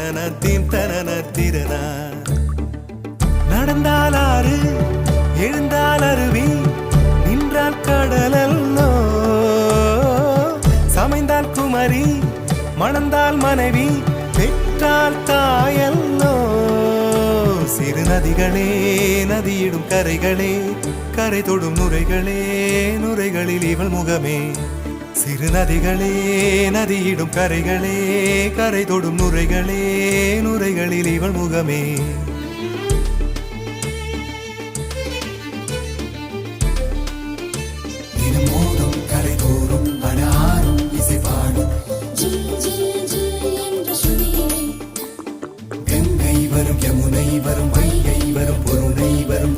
Theme தனன திறனா. நடந்தால் ஆறு எழுந்தால் அருவி நின்றால் கடலல்லோ. சமைந்தால் குமரி மணந்தால் மனைவி பெற்றால் தாயல்லோ. சிறு நதிகளே நதியிடும் கரைகளே கரை தொடும் நுரைகளே நுரைகளில் இவள் முகமே. சிறு நதிகளே நதியிடும் கரைகளே கரை தொடும் நுரைகளே நுரைகளில் இவள் முகமே. தினமோதும் கரை தோறும் அடாரும் இசை பாடும் கங்கை வரும் யமுனை வரும் வைகை வரும் பொருணை வரும்